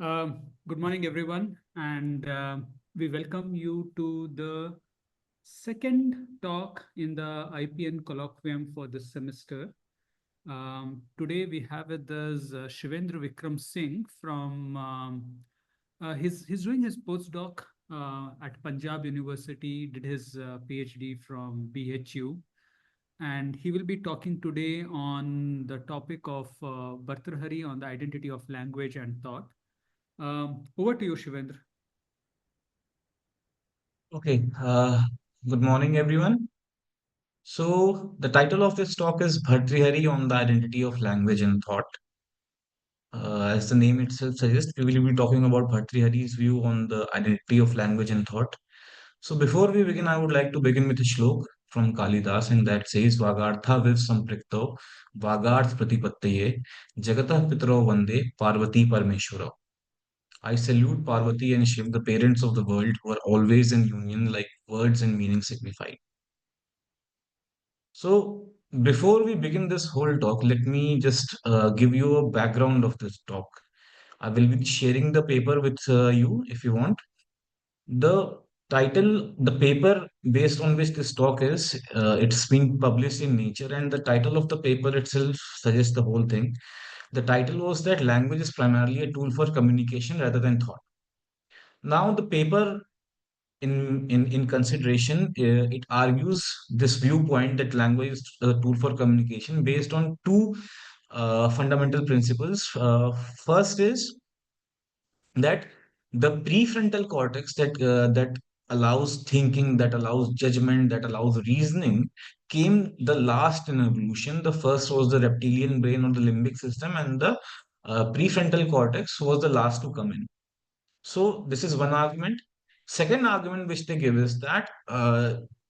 Good morning, everyone, and we welcome you to the second talk in the IPN Colloquium for this semester. Today, we have with us Shivendra Vikram Singh from he's doing his postdoc at Punjab University, did his PhD from BHU, and he will be talking today on the topic of Bhartrhari on the identity of language and thought. Over to you, Shivendra. Okay, good morning, everyone. So, the title of this talk is Bhartrihari on the Identity of Language and Thought. As the name itself suggests, we will be talking about Bhartrihari's view on the identity of language and thought. So, before we begin, I would like to begin with a shlok from Kalidas, and that says, Vagartha viv samprikto, Vagarth pratipattaye, Jagatah pitro vande, Parvati Parmeshwara. I salute Parvati and Shiv, the parents of the world, who are always in union like words and meaning signify. So, before we begin this whole talk, let me just give you a background of this talk. I will be sharing the paper with you if you want. The title, the paper based on which this talk is, it's been published in Nature, and the title of the paper itself suggests the whole thing. The title was that language is primarily a tool for communication rather than thought. Now, the paper in consideration, it argues this viewpoint that language is a tool for communication based on two fundamental principles. First is that the prefrontal cortex that allows thinking, that allows judgment, that allows reasoning, came the last in evolution. The first was the reptilian brain or the limbic system, and the prefrontal cortex was the last to come in. So this is one argument. Second argument which they give is that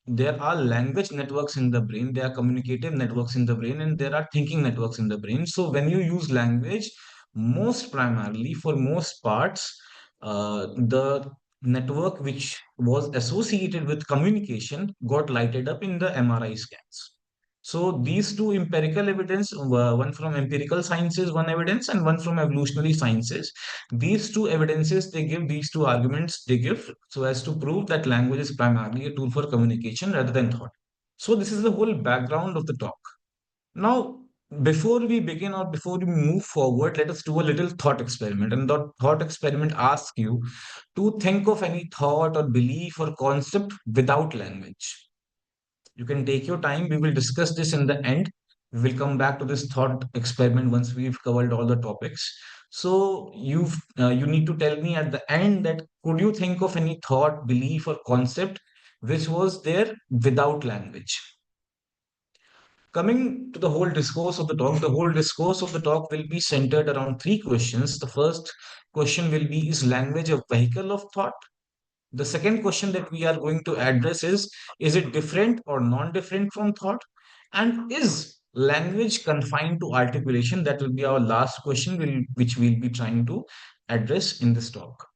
there are language networks in the brain, there are communicative networks in the brain, and there are thinking networks in the brain. So when you use language, most primarily for most parts, the network which was associated with communication got lighted up in the MRI scans. So these two empirical evidence, one from empirical sciences, one evidence, and one from evolutionary sciences, these two evidences they give, these two arguments they give, so as to prove that language is primarily a tool for communication rather than thought. So this is the whole background of the talk. Now, before we begin or before we move forward, let us do a little thought experiment. And the thought experiment asks you to think of any thought or belief or concept without language. You can take your time. We will discuss this in the end. We will come back to this thought experiment once we've covered all the topics. So you need to tell me at the end that could you think of any thought, belief, or concept which was there without language? Coming to the whole discourse of the talk, the whole discourse of the talk will be centered around three questions. The first question will be: is language a vehicle of thought? The second question that we are going to address is it different or non-different from thought? And is language confined to articulation? That will be our last question, which we'll be trying to address in this talk.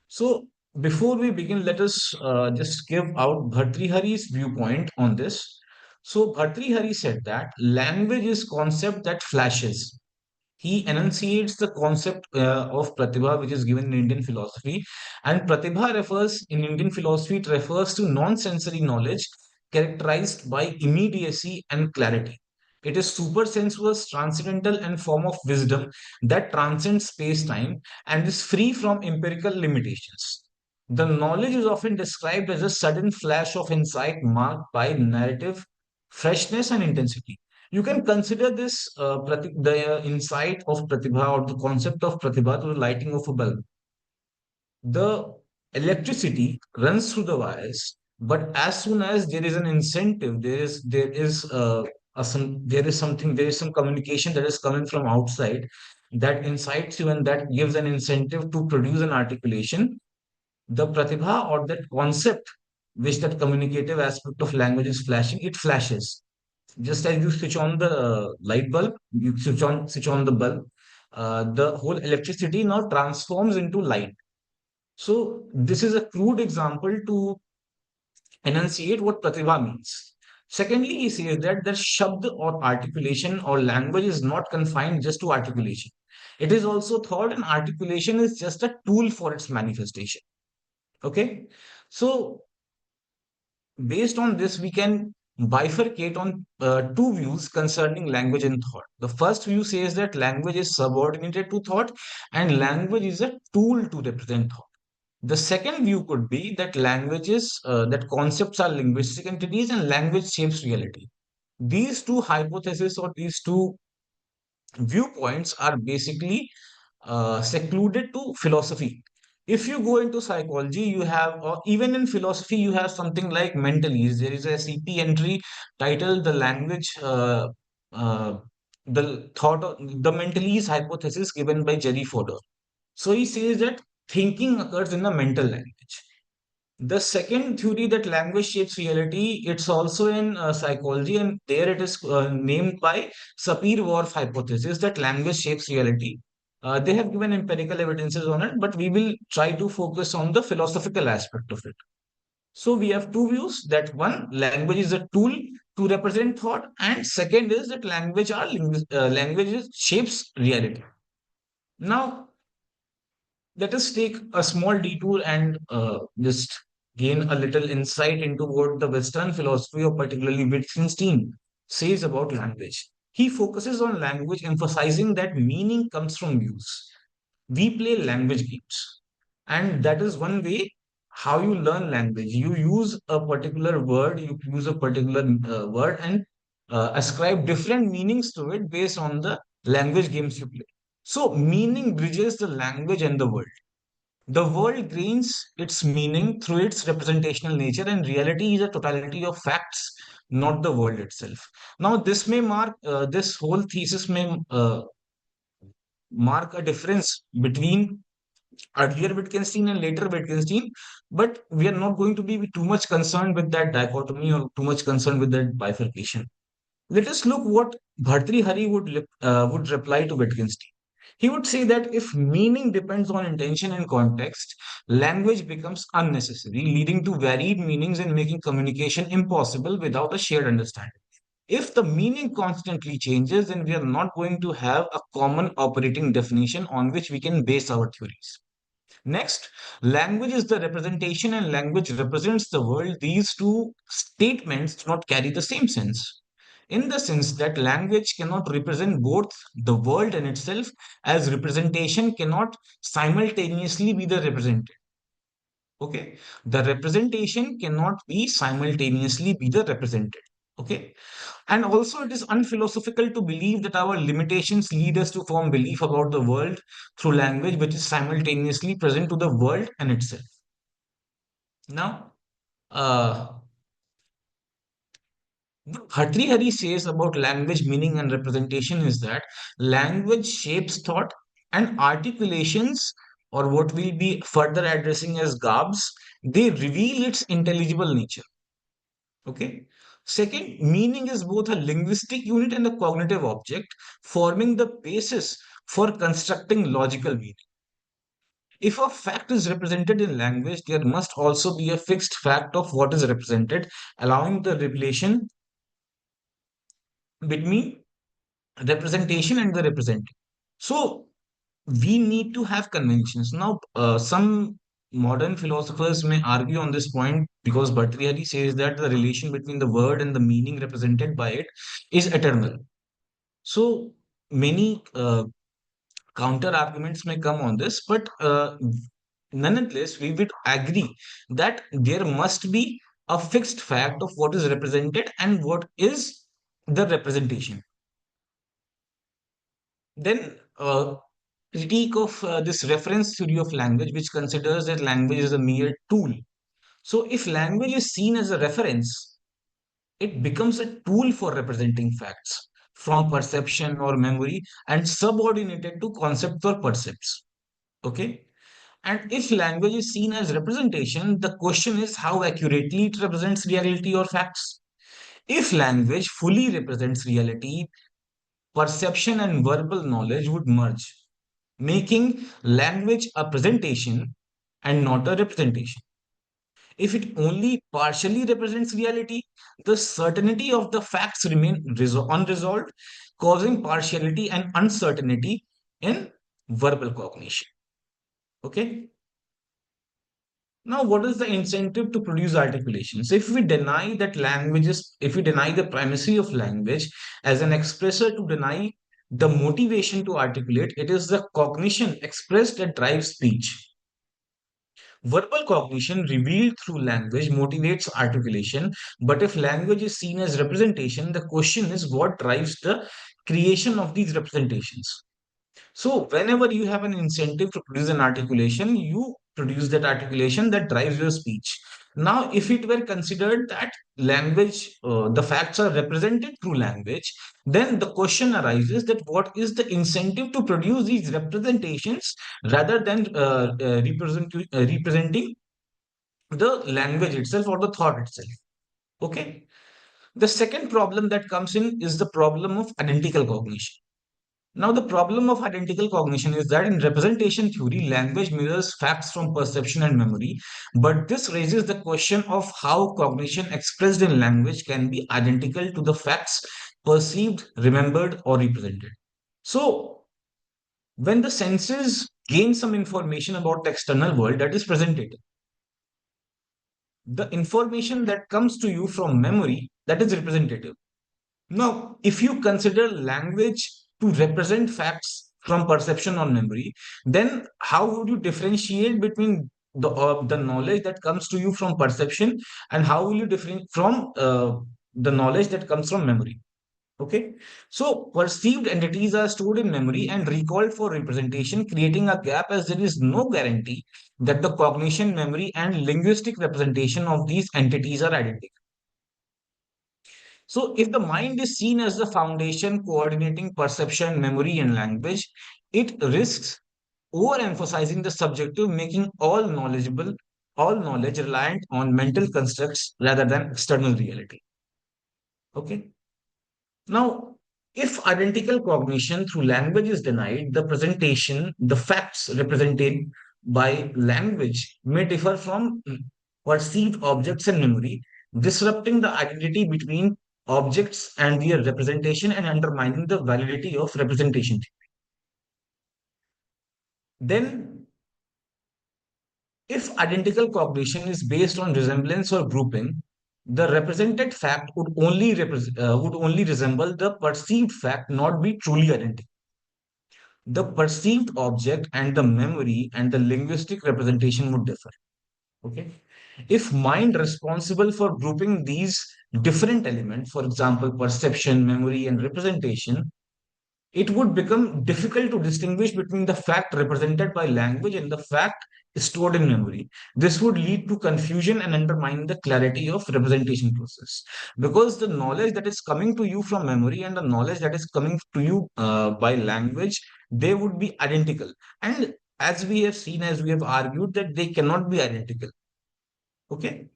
So, before we begin, let us just give out Bhartrihari's viewpoint on this. So, Bhartrihari said that language is concept that flashes. He enunciates the concept of pratibha, which is given in Indian philosophy. And pratibha refers, in Indian philosophy, it refers to non-sensory knowledge characterized by immediacy and clarity. It is supersensuous, transcendental, and form of wisdom that transcends space-time and is free from empirical limitations. The knowledge is often described as a sudden flash of insight marked by narrative, freshness, and intensity. You can consider this the insight of pratibha or the concept of pratibha to the lighting of a bulb. The electricity runs through the wires, but as soon as there is an incentive, there is something, there is some communication that is coming from outside that incites you and that gives an incentive to produce an articulation. The pratibha or that concept which that communicative aspect of language is flashing, it flashes just as you switch on the light bulb, you switch on the bulb, the whole electricity now transforms into light. So this is a crude example to enunciate what pratibha means. Secondly, he says that the shabd or articulation or language is not confined just to articulation. It is also thought, and articulation is just a tool for its manifestation. Okay. So based on this, we can bifurcate on two views concerning language and thought. The first view says that language is subordinated to thought and language is a tool to represent thought. The second view could be that languages, that concepts are linguistic entities and language shapes reality. These two hypotheses or these two viewpoints are basically secluded to philosophy. If you go into psychology, you have, or even in philosophy, you have something like mentalese. There is a CP entry titled "The Language, uh, the Thought, the Mentalese Hypothesis," given by Jerry Fodor. So he says that thinking occurs in the mental language. The second theory that language shapes reality, it's also in psychology, and there it is named by Sapir-Whorf hypothesis that language shapes reality. They have given empirical evidences on it, but we will try to focus on the philosophical aspect of it. So we have two views that one, language is a tool to represent thought, and second is that language shapes reality. Now, let us take a small detour and just gain a little insight into what the Western philosophy, or particularly Wittgenstein, says about language. He focuses on language, emphasizing that meaning comes from use. We play language games, and that is one way how you learn language. You use a particular word, you use a particular word, and ascribe different meanings to it based on the language games you play. So, meaning bridges the language and the world. The world gains its meaning through its representational nature, and reality is a totality of facts, not the world itself. Now, this whole thesis may mark a difference between earlier Wittgenstein and later Wittgenstein, but we are not going to be too much concerned with that dichotomy or too much concerned with that bifurcation. Let us look what Bhartrihari would reply to Wittgenstein. He would say that if meaning depends on intention and context, language becomes unnecessary, leading to varied meanings and making communication impossible without a shared understanding. If the meaning constantly changes, then we are not going to have a common operating definition on which we can base our theories. Next, language is the representation and language represents the world. These two statements do not carry the same sense. In the sense that language cannot represent both the world and itself, as representation cannot simultaneously be the represented. Okay, the representation cannot be simultaneously be the represented. Okay, and also it is unphilosophical to believe that our limitations lead us to form belief about the world through language which is simultaneously present to the world and itself. Now, what Bhartrihari says about language, meaning, and representation is that language shapes thought and articulations, or what we'll be further addressing as garbs, they reveal its intelligible nature. Okay. Second, meaning is both a linguistic unit and a cognitive object, forming the basis for constructing logical meaning. If a fact is represented in language, there must also be a fixed fact of what is represented, allowing the relation between representation and the represented. So we need to have conventions. Now, some modern philosophers may argue on this point because Bhartrihari says that the relation between the word and the meaning represented by it is eternal. So many counter arguments may come on this, but nonetheless, we would agree that there must be a fixed fact of what is represented and what is the representation. Then, critique of this reference theory of language, which considers that language is a mere tool. So, if language is seen as a reference, it becomes a tool for representing facts from perception or memory and subordinated to concepts or percepts. Okay. And if language is seen as representation, the question is how accurately it represents reality or facts. If language fully represents reality, perception and verbal knowledge would merge, making language a presentation and not a representation. If it only partially represents reality, the certainty of the facts remain unresolved, causing partiality and uncertainty in verbal cognition. Okay. Now, what is the incentive to produce articulation? So, if we deny the primacy of language as an expressor to deny the motivation to articulate, it is the cognition expressed that drives speech. Verbal cognition revealed through language motivates articulation, but if language is seen as representation, the question is what drives the creation of these representations. So, whenever you have an incentive to produce an articulation, you produce that articulation that drives your speech. Now, if it were considered that the facts are represented through language, then the question arises that what is the incentive to produce these representations rather than representing the language itself or the thought itself? Okay. The second problem that comes in is the problem of identical cognition. Now, the problem of identical cognition is that in representation theory, language mirrors facts from perception and memory, but this raises the question of how cognition expressed in language can be identical to the facts perceived, remembered, or represented. So, when the senses gain some information about the external world that is presented, the information that comes to you from memory that is representative. Now, if you consider language to represent facts from perception or memory, then how would you differentiate between the knowledge that comes to you from perception and how will you differentiate from the knowledge that comes from memory? Okay, so perceived entities are stored in memory and recalled for representation, creating a gap as there is no guarantee that the cognition, memory, and linguistic representation of these entities are identical. So, if the mind is seen as the foundation coordinating perception, memory, and language, it risks overemphasizing the subjective, making all knowledge reliant on mental constructs rather than external reality. Okay. Now, if identical cognition through language is denied, the facts represented by language may differ from perceived objects and memory, disrupting the identity between objects and their representation and undermining the validity of representation. Then, if identical cognition is based on resemblance or grouping, the represented fact would only resemble the perceived fact, not be truly identical. The perceived object and the memory and the linguistic representation would differ. Okay. If mind responsible for grouping these different elements, for example, perception, memory, and representation, it would become difficult to distinguish between the fact represented by language and the fact stored in memory. This would lead to confusion and undermine the clarity of representation process because the knowledge that is coming to you from memory and the knowledge that is coming to you by language, they would be identical. And as we have argued that they cannot be identical. Okay.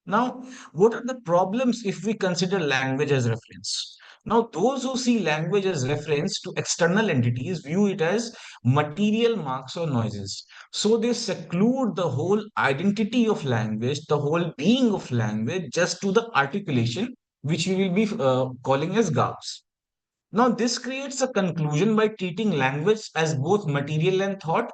Now, what are the problems if we consider language as reference? Now, those who see language as reference to external entities view it as material marks or noises. So they seclude the whole identity of language, the whole being of language, just to the articulation, which we will be calling as gaps. Now, this creates a conclusion by treating language as both material and thought,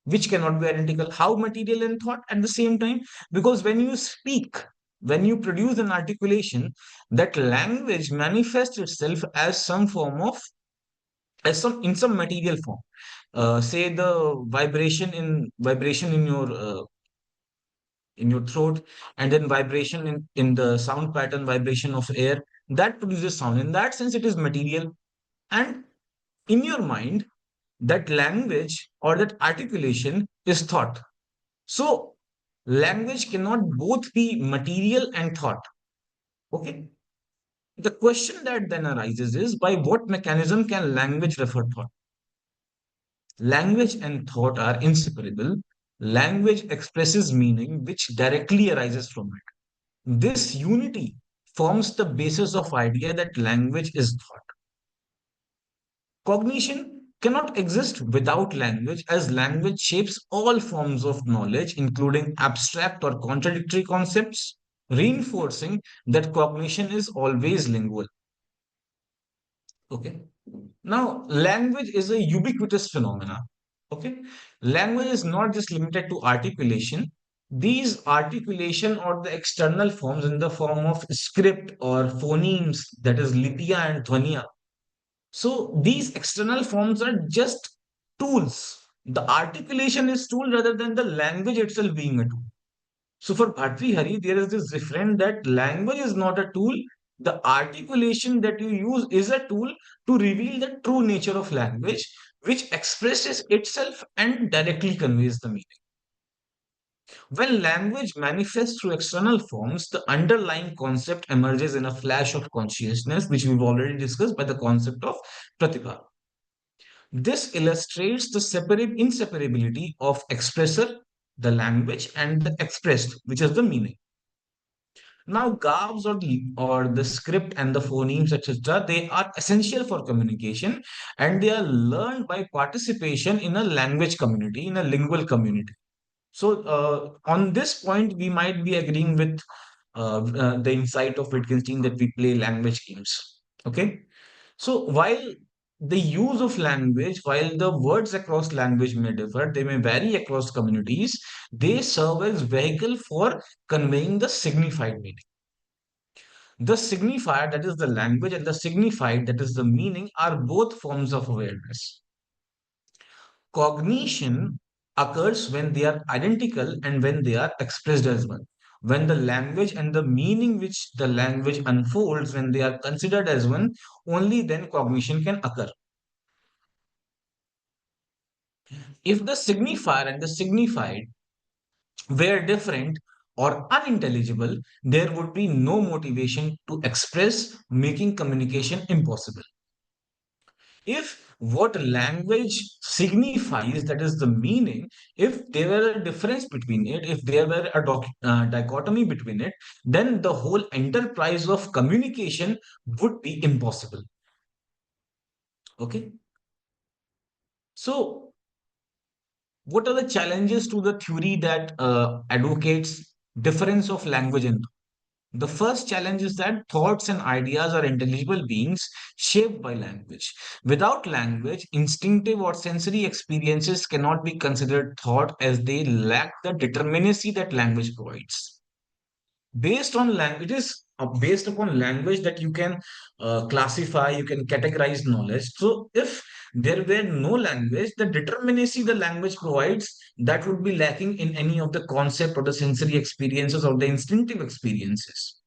which cannot be identical. How material and thought at the same time? Because when you speak, when you produce an articulation, that language manifests itself as some form of, as some in some material form. Say the vibration in your throat, and then vibration in the sound pattern, vibration of air that produces sound. In that sense, it is material. And in your mind, that language or that articulation is thought. So, language cannot both be material and thought. Okay. The question that then arises is by what mechanism can language refer thought? Language and thought are inseparable. Language expresses meaning which directly arises from it. This unity forms the basis of idea that language is thought. Cognition cannot exist without language, as language shapes all forms of knowledge, including abstract or contradictory concepts, reinforcing that cognition is always lingual. Okay. Now, language is a ubiquitous phenomena. Okay, language is not just limited to articulation. These articulation or the external forms in the form of script or phonemes, that is lipya and dhvaniya. So these external forms are just tools. The articulation is tool rather than the language itself being a tool. So for Bhartrihari, there is this difference that language is not a tool. The articulation that you use is a tool to reveal the true nature of language, which expresses itself and directly conveys the meaning. When language manifests through external forms, the underlying concept emerges in a flash of consciousness, which we've already discussed by the concept of pratibha. This illustrates the separate inseparability of expressor, the language, and the expressed, which is the meaning. Now, garbs or the script and the phonemes, etc., they are essential for communication, and they are learned by participation in a language community, in a lingual community. So, on this point, we might be agreeing with the insight of Wittgenstein that we play language games. Okay. So, while the use of language, while the words across language may differ, they may vary across communities, they serve as vehicle for conveying the signified meaning. The signifier, that is the language, and the signified, that is the meaning, are both forms of awareness. Cognition occurs when they are identical and when they are expressed as one. When the language and the meaning which the language unfolds, when they are considered as one, only then cognition can occur. If the signifier and the signified were different or unintelligible, there would be no motivation to express, making communication impossible. If what language signifies, that is the meaning, if there were a difference between it, if there were a dichotomy between it, then the whole enterprise of communication would be impossible. Okay. So, what are the challenges to the theory that advocates difference of language and thought? The first challenge is that thoughts and ideas are intelligible beings shaped by language. Without language, instinctive or sensory experiences cannot be considered thought as they lack the determinacy that language provides. Based on language, it is based upon language that you can classify, you can categorize knowledge. So if there were no language, the determinacy the language provides, that would be lacking in any of the concept or the sensory experiences or the instinctive experiences.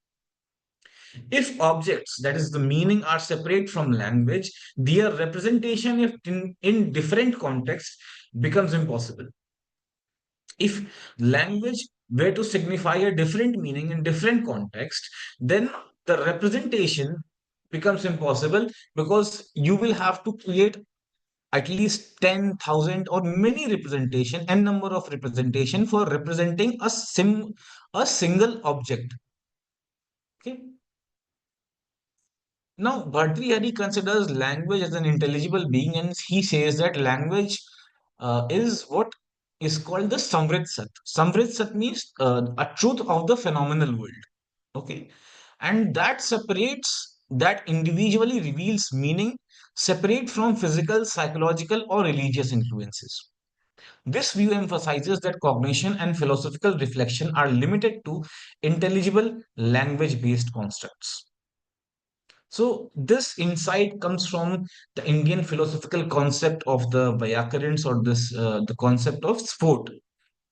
If objects, that is the meaning, are separate from language, their representation if in different contexts becomes impossible. If language were to signify a different meaning in different context, then the representation becomes impossible because you will have to create at least 10,000 or many representation and number of representation for representing a single object. Okay. Now, Bhartrihari considers language as an intelligible being, and he says that language is what is called the Samvrit Sat. Samvrit Sat means a truth of the phenomenal world. Okay. And that separates, that individually reveals meaning separate from physical, psychological, or religious influences. This view emphasizes that cognition and philosophical reflection are limited to intelligible language based constructs. So this insight comes from the Indian philosophical concept of the Vyakarans or this the concept of sport.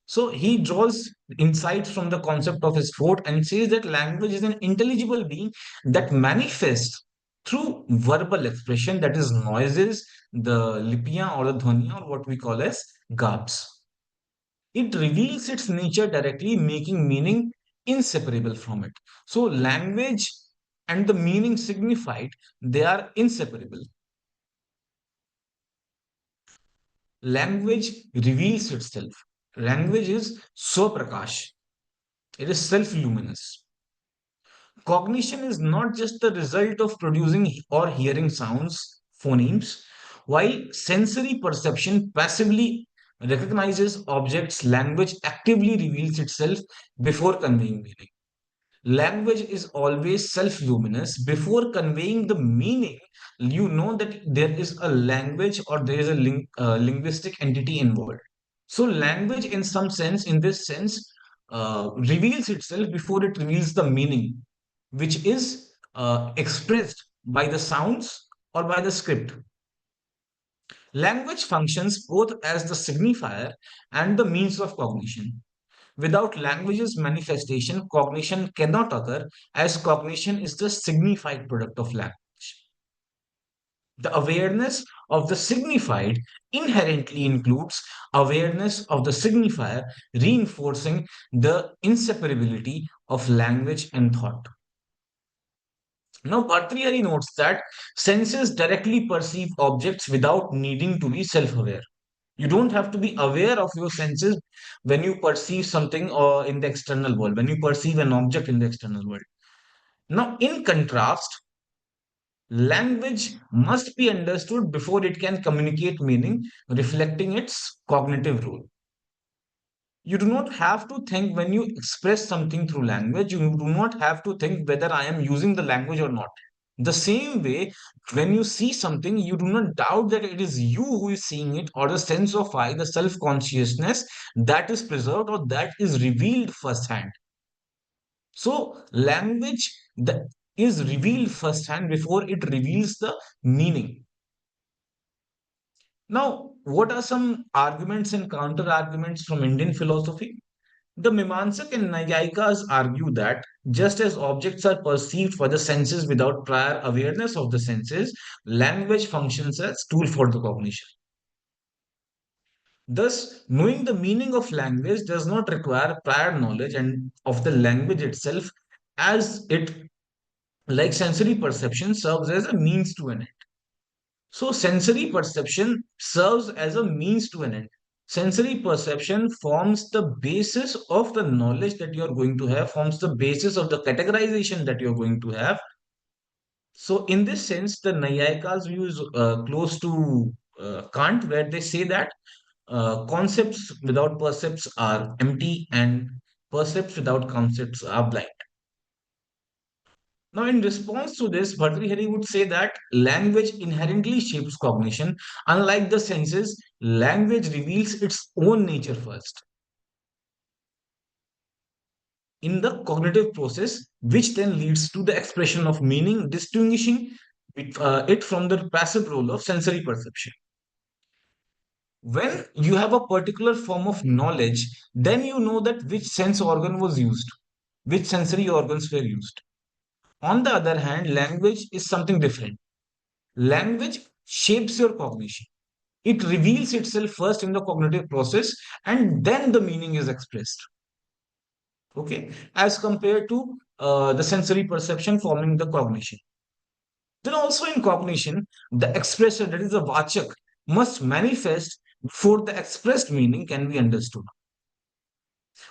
So he draws insights from the concept of sport and says that language is an intelligible being that manifests through verbal expression, that is noises, the lipya or the dhvaniya or what we call as garbs. It reveals its nature directly, making meaning inseparable from it. So, language and the meaning signified, they are inseparable. Language reveals itself. Language is swaprakash, it is self luminous. Cognition is not just the result of producing or hearing sounds, phonemes, while sensory perception passively recognizes objects, language actively reveals itself before conveying meaning. Language is always self-luminous. Before conveying the meaning, you know that there is a language or there is a linguistic entity involved. So language, in some sense, in this sense, reveals itself before it reveals the meaning, which is expressed by the sounds or by the script. Language functions both as the signifier and the means of cognition. Without language's manifestation, cognition cannot occur, as cognition is the signified product of language. The awareness of the signified inherently includes awareness of the signifier, reinforcing the inseparability of language and thought. Now, Bhartrihari notes that senses directly perceive objects without needing to be self aware. You don't have to be aware of your senses when you perceive something or in the external world, when you perceive an object in the external world. Now, in contrast, language must be understood before it can communicate meaning, reflecting its cognitive role. You do not have to think when you express something through language, you do not have to think whether I am using the language or not. The same way, when you see something, you do not doubt that it is you who is seeing it, or the sense of I, the self consciousness that is preserved or that is revealed firsthand. So, language that is revealed firsthand before it reveals the meaning. Now, what are some arguments and counter arguments from Indian philosophy? The Mimamsak and Nayayikas argue that just as objects are perceived by the senses without prior awareness of the senses, language functions as tool for the cognition. Thus, knowing the meaning of language does not require prior knowledge and of the language itself, as it, like sensory perception, serves as a means to an end. So, sensory perception serves as a means to an end. Sensory perception forms the basis of the knowledge that you're going to have, forms the basis of the categorization that you're going to have. So, in this sense, the Nayayika's view is close to Kant, where they say that concepts without percepts are empty and percepts without concepts are blind. Now, in response to this, Bhartrihari would say that language inherently shapes cognition. Unlike the senses, language reveals its own nature first in the cognitive process, which then leads to the expression of meaning, distinguishing it from the passive role of sensory perception. When you have a particular form of knowledge, then you know that which sense organ was used, which sensory organs were used. On the other hand, language is something different. Language shapes your cognition. It reveals itself first in the cognitive process and then the meaning is expressed. Okay, as compared to the sensory perception forming the cognition. Then also in cognition, the expressor, that is the vachak, must manifest before the expressed meaning can be understood.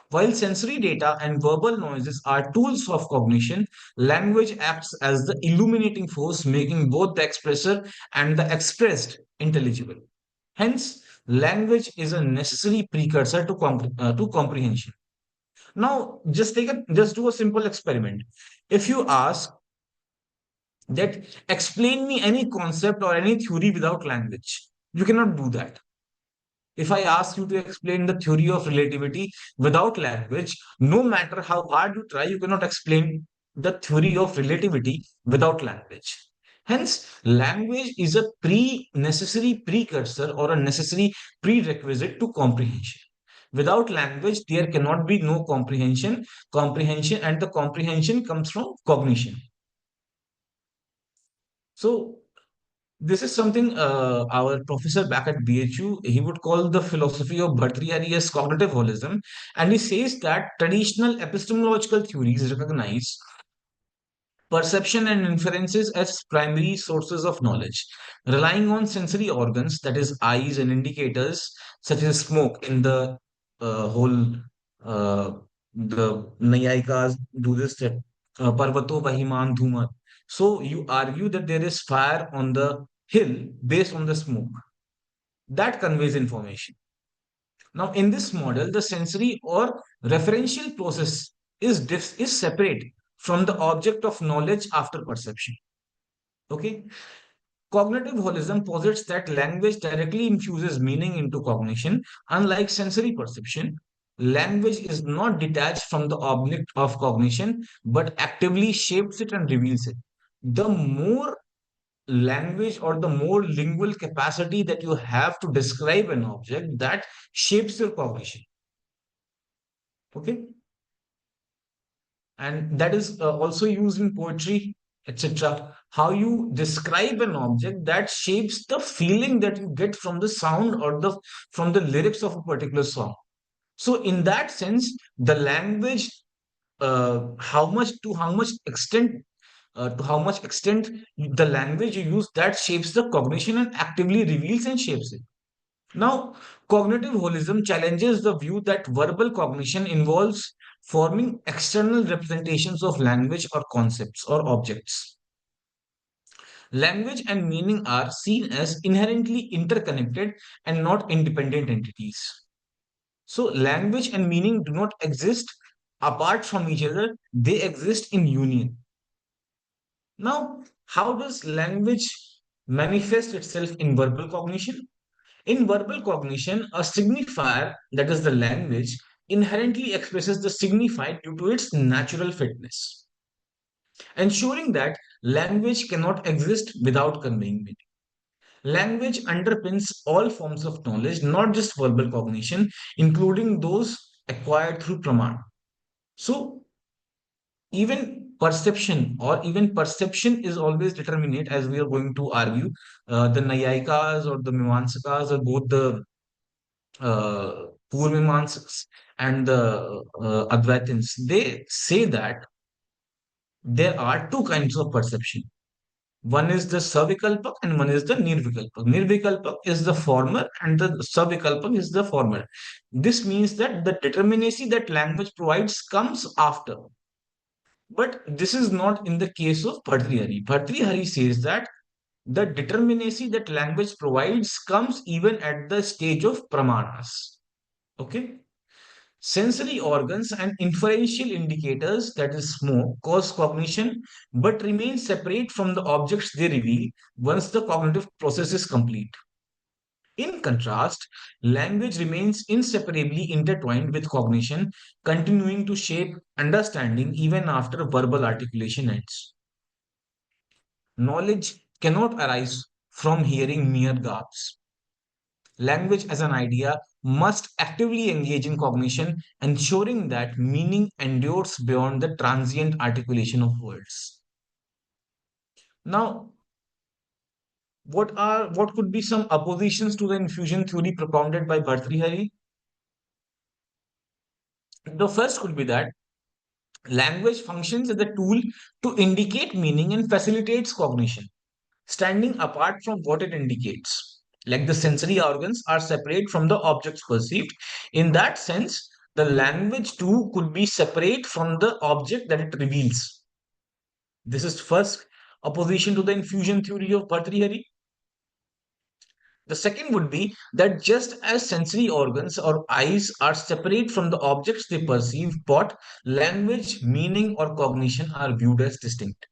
While sensory data and verbal noises are tools of cognition, language acts as the illuminating force, making both the expressor and the expressed intelligible. Hence, language is a necessary precursor to comprehension. Now, just do a simple experiment. If you ask that explain me any concept or any theory without language, you cannot do that. If I ask you to explain the theory of relativity without language, no matter how hard you try, you cannot explain the theory of relativity without language. Hence, language is a necessary precursor or a necessary prerequisite to comprehension. Without language, there cannot be no comprehension. Comprehension and the comprehension comes from cognition. So, this is something our professor back at BHU, he would call the philosophy of Bhartrihari as cognitive holism. And he says that traditional epistemological theories recognize perception and inferences as primary sources of knowledge, relying on sensory organs, that is, eyes and indicators such as smoke. In the whole, the Nayayikas do this that Parvato Vahiman Dhuma. So you argue that there is fire on the hill based on the smoke. That conveys information. Now, in this model, the sensory or referential process is separate from the object of knowledge after perception. Okay. Cognitive holism posits that language directly infuses meaning into cognition. Unlike sensory perception, language is not detached from the object of cognition, but actively shapes it and reveals it. The more language or the more lingual capacity that you have to describe an object, that shapes your cognition. Okay. And that is also used in poetry, etc. How you describe an object, that shapes the feeling that you get from the sound or the from the lyrics of a particular song. So in that sense, the language, to how much extent the language you use, that shapes the cognition and actively reveals and shapes it. Now, cognitive holism challenges the view that verbal cognition involves forming external representations of language or concepts or objects. Language and meaning are seen as inherently interconnected and not independent entities. So, language and meaning do not exist apart from each other, they exist in union. Now, how does language manifest itself in verbal cognition? In verbal cognition, a signifier, that is the language, inherently expresses the signified due to its natural fitness, ensuring that language cannot exist without conveying meaning. Language underpins all forms of knowledge, not just verbal cognition, including those acquired through praman. So, even perception is always determinate, as we are going to argue. The Nayayikas or the Mimamsakas or both the Purvimamsaks and the Advaitins, they say that there are two kinds of perception. One is the savikalpak and one is the nirvikalpak. Nirvikalpak is the former and the savikalpak is the former. This means that the determinacy that language provides comes after. But this is not in the case of Bhartrihari. Bhartrihari says that the determinacy that language provides comes even at the stage of pramanas. Okay. Sensory organs and inferential indicators, that is smoke, cause cognition but remain separate from the objects they reveal once the cognitive process is complete. In contrast, language remains inseparably intertwined with cognition, continuing to shape understanding even after verbal articulation ends. Knowledge cannot arise from hearing mere garbs. Language as an idea must actively engage in cognition, ensuring that meaning endures beyond the transient articulation of words. Now, what could be some oppositions to the infusion theory propounded by Bhartrihari? The first could be that language functions as a tool to indicate meaning and facilitates cognition, standing apart from what it indicates. Like the sensory organs are separate from the objects perceived. In that sense, the language too could be separate from the object that it reveals. This is first opposition to the infusion theory of Bhartrihari. The second would be that just as sensory organs or eyes are separate from the objects they perceive, thought, language, meaning, or cognition are viewed as distinct.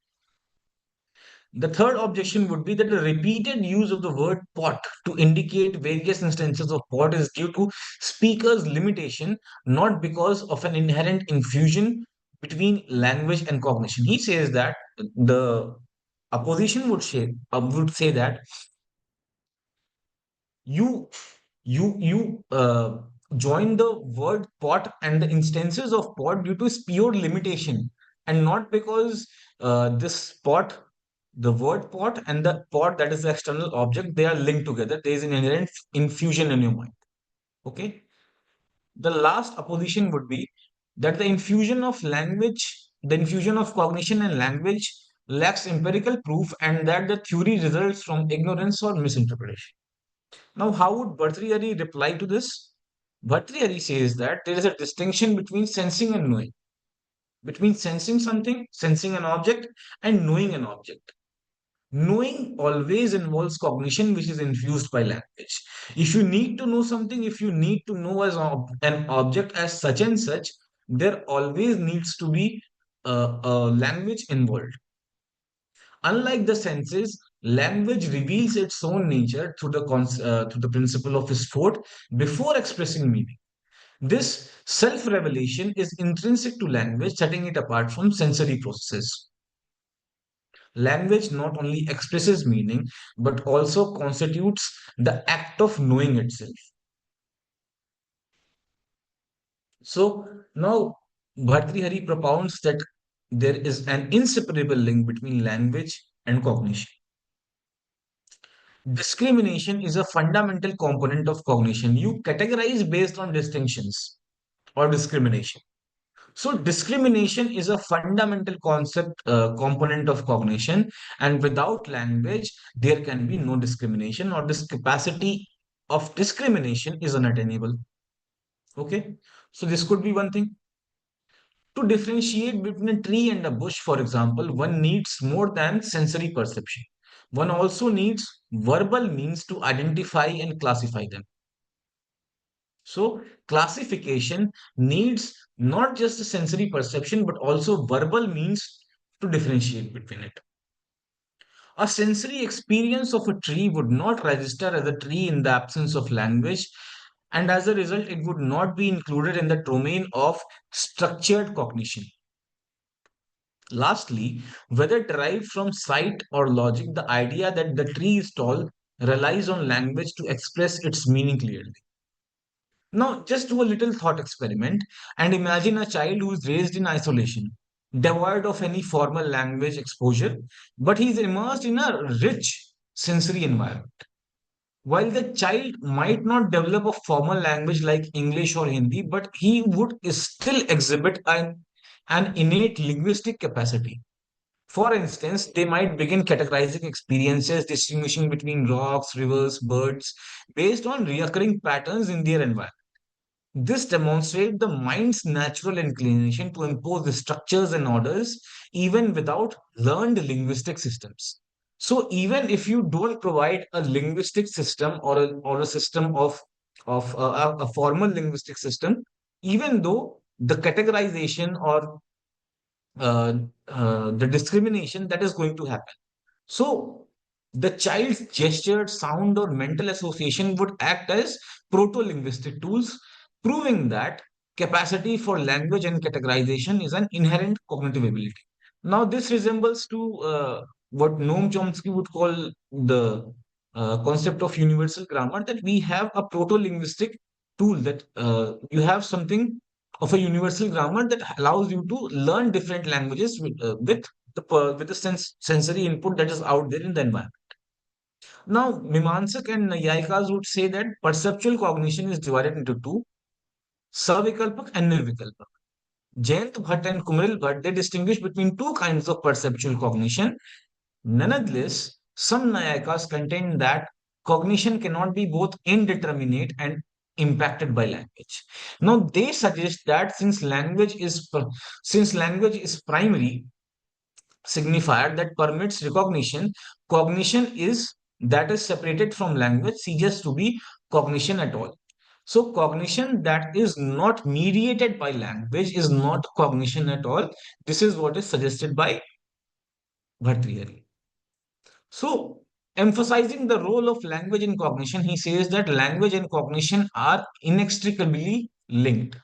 The third objection would be that the repeated use of the word pot to indicate various instances of pot is due to speaker's limitation, not because of an inherent infusion between language and cognition. He says that the opposition would say that you you join the word pot and the instances of pot due to pure limitation and not because this pot, the word pot and the pot that is the external object, they are linked together. There is an inherent infusion in your mind. Okay. The last opposition would be that the infusion of cognition and language lacks empirical proof and that the theory results from ignorance or misinterpretation. Now, how would Bhartrihari reply to this? Bhartrihari says that there is a distinction between sensing and knowing, between sensing something, sensing an object, and knowing an object. Knowing always involves cognition, which is infused by language. If you need to know something, if you need to know an object as such and such, there always needs to be language involved. Unlike the senses, language reveals its own nature through the principle of sport before expressing meaning. This self revelation is intrinsic to language, setting it apart from sensory processes. Language not only expresses meaning but also constitutes the act of knowing itself. So now Bhartrihari propounds that there is an inseparable link between language and cognition. Discrimination is a fundamental component of cognition. You categorize based on distinctions or discrimination. So, discrimination is a fundamental component of cognition, and without language, there can be no discrimination, or this capacity of discrimination is unattainable. Okay, so this could be one thing. To differentiate between a tree and a bush, for example, one needs more than sensory perception. One also needs verbal means to identify and classify them. So, classification needs not just a sensory perception but also verbal means to differentiate between it. A sensory experience of a tree would not register as a tree in the absence of language, and as a result, it would not be included in the domain of structured cognition. Lastly, whether derived from sight or logic, the idea that the tree is tall relies on language to express its meaning clearly. Now, just do a little thought experiment and imagine a child who is raised in isolation, devoid of any formal language exposure, but he is immersed in a rich sensory environment. While the child might not develop a formal language like English or Hindi, but he would still exhibit an innate linguistic capacity. For instance, they might begin categorizing experiences, distinguishing between rocks, rivers, birds, based on recurring patterns in their environment. This demonstrates the mind's natural inclination to impose the structures and orders even without learned linguistic systems. So even if you don't provide a linguistic system or a system of a formal linguistic system, even though the categorization or uh, the discrimination that is going to happen. So the child's gesture, sound, or mental association would act as proto-linguistic tools, proving that capacity for language and categorization is an inherent cognitive ability. Now, this resembles to what Noam Chomsky would call the concept of universal grammar, that we have a proto-linguistic tool, that you have something of a universal grammar that allows you to learn different languages with the sensory input that is out there in the environment. Now, Mimamsak and Naiyayikas would say that perceptual cognition is divided into two, savikalpak and nirvikalpak. Jayant Bhatt and Kumaril Bhatt, they distinguish between two kinds of perceptual cognition. Nonetheless, some Nayayikas contend that cognition cannot be both indeterminate and impacted by language. Now, they suggest that since language is primary, signifier that permits recognition, cognition is that is separated from language ceases to be cognition at all. So cognition that is not mediated by language is not cognition at all. This is what is suggested by Bhartrihari. So emphasizing the role of language in cognition, he says that language and cognition are inextricably linked.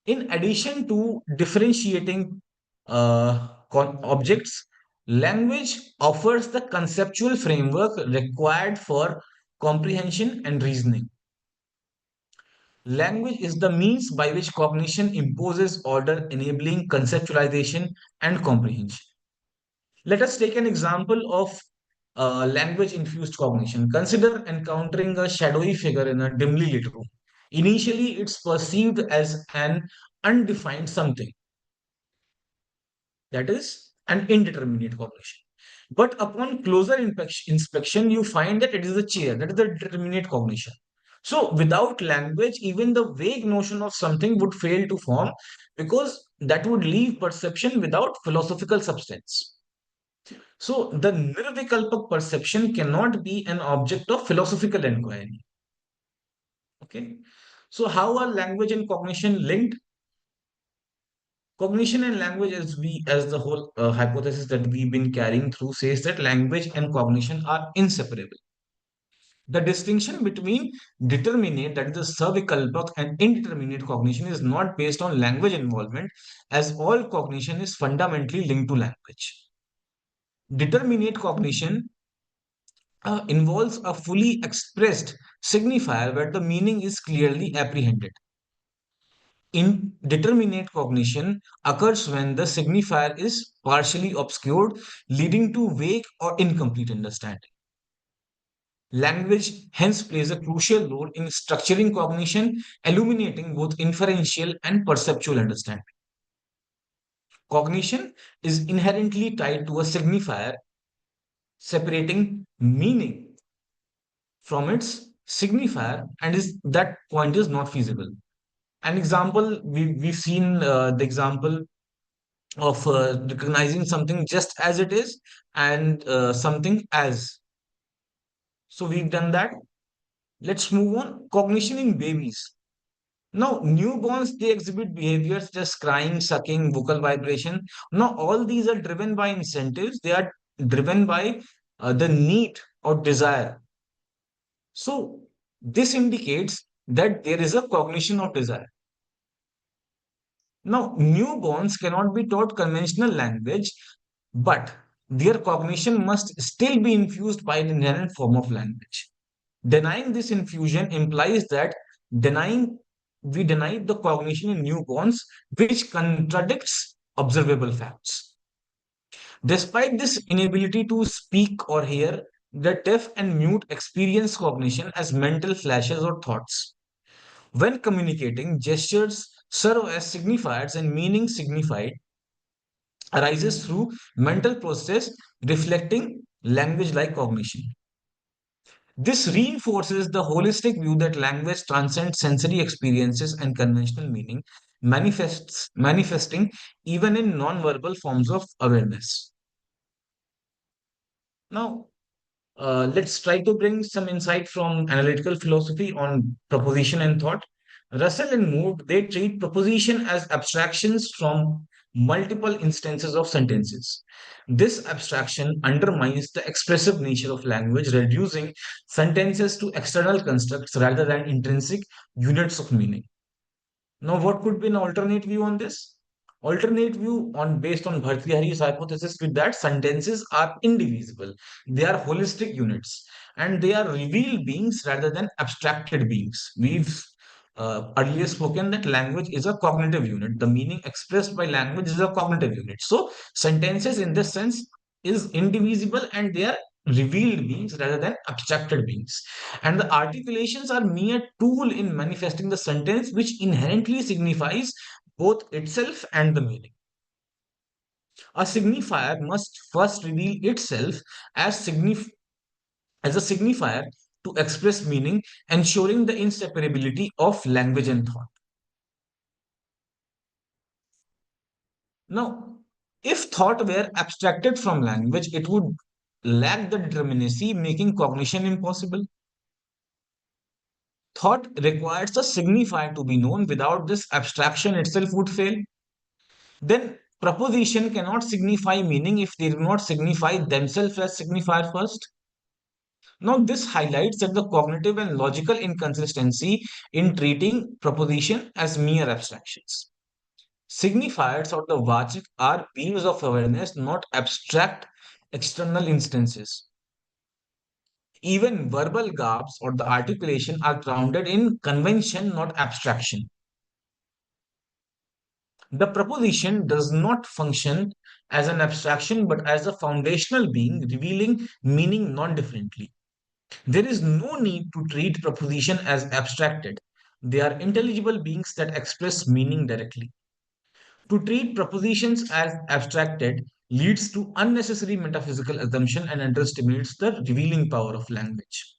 In addition to differentiating objects, language offers the conceptual framework required for comprehension and reasoning. Language is the means by which cognition imposes order, enabling conceptualization and comprehension. Let us take an example of language infused cognition. Consider encountering a shadowy figure in a dimly lit room. Initially, it's perceived as an undefined something, that is an indeterminate cognition. But upon closer inspection, you find that it is a chair, that is the determinate cognition. So, without language, even the vague notion of something would fail to form because that would leave perception without philosophical substance. So, the nirvikalpak perception cannot be an object of philosophical inquiry. Okay. So, how are language and cognition linked? Cognition and language, as the whole hypothesis that we've been carrying through, says that language and cognition are inseparable. The distinction between determinate, that is the savikalpak, and indeterminate cognition is not based on language involvement, as all cognition is fundamentally linked to language. Determinate cognition involves a fully expressed signifier where the meaning is clearly apprehended. Indeterminate cognition occurs when the signifier is partially obscured, leading to vague or incomplete understanding. Language hence plays a crucial role in structuring cognition, illuminating both inferential and perceptual understanding. Cognition is inherently tied to a signifier, separating meaning from its signifier, and is that point is not feasible. An example, we've seen the example of recognizing something just as it is and something as. So we've done that. Let's move on. Cognition in babies. Now, newborns, they exhibit behaviors such as crying, sucking, vocal vibration. Now, all these are driven by incentives. They are driven by the need or desire. So, this indicates that there is a cognition of desire. Now, newborns cannot be taught conventional language, but their cognition must still be infused by an inherent form of language. Denying this infusion implies that denying we deny the cognition in newborns, which contradicts observable facts. Despite this inability to speak or hear, the deaf and mute experience cognition as mental flashes or thoughts. When communicating, gestures serve as signifiers and meaning signified arises through mental process reflecting language like cognition. This reinforces the holistic view that language transcends sensory experiences and conventional meaning, manifesting even in non-verbal forms of awareness. Now, let's try to bring some insight from analytical philosophy on proposition and thought. Russell and Moore, they treat proposition as abstractions from multiple instances of sentences. This abstraction undermines the expressive nature of language, reducing sentences to external constructs rather than intrinsic units of meaning. Now, what could be an alternate view on this? Alternate view on based on Bhartrihari's hypothesis with that sentences are indivisible. They are holistic units and they are revealed beings rather than abstracted beings. We've earlier spoken that language is a cognitive unit. The meaning expressed by language is a cognitive unit. So sentences in this sense is indivisible and they are revealed beings rather than abstracted beings. And the articulations are mere tool in manifesting the sentence, which inherently signifies both itself and the meaning. A signifier must first reveal itself as as a signifier to express meaning, ensuring the inseparability of language and thought. Now, if thought were abstracted from language, it would lack the determinacy, making cognition impossible. Thought requires a signifier to be known. Without this, abstraction itself would fail. Then proposition cannot signify meaning if they do not signify themselves as signifier first. Now, this highlights that the cognitive and logical inconsistency in treating proposition as mere abstractions. Signifiers or the vachik are beams of awareness, not abstract external instances. Even verbal garbs or the articulation are grounded in convention, not abstraction. The proposition does not function as an abstraction but as a foundational being, revealing meaning non differently. There is no need to treat proposition as abstracted. They are intelligible beings that express meaning directly. To treat propositions as abstracted leads to unnecessary metaphysical assumption and underestimates the revealing power of language.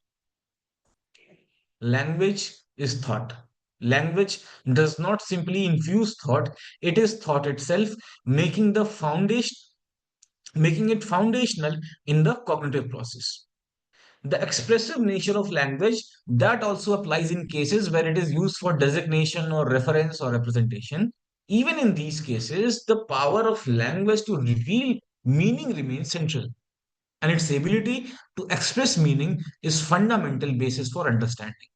Language is thought. Language does not simply infuse thought, it is thought itself, making the foundation making it foundational in the cognitive process. The expressive nature of language that also applies in cases where it is used for designation or reference or representation. Even in these cases, the power of language to reveal meaning remains central, and its ability to express meaning is fundamental basis for understanding.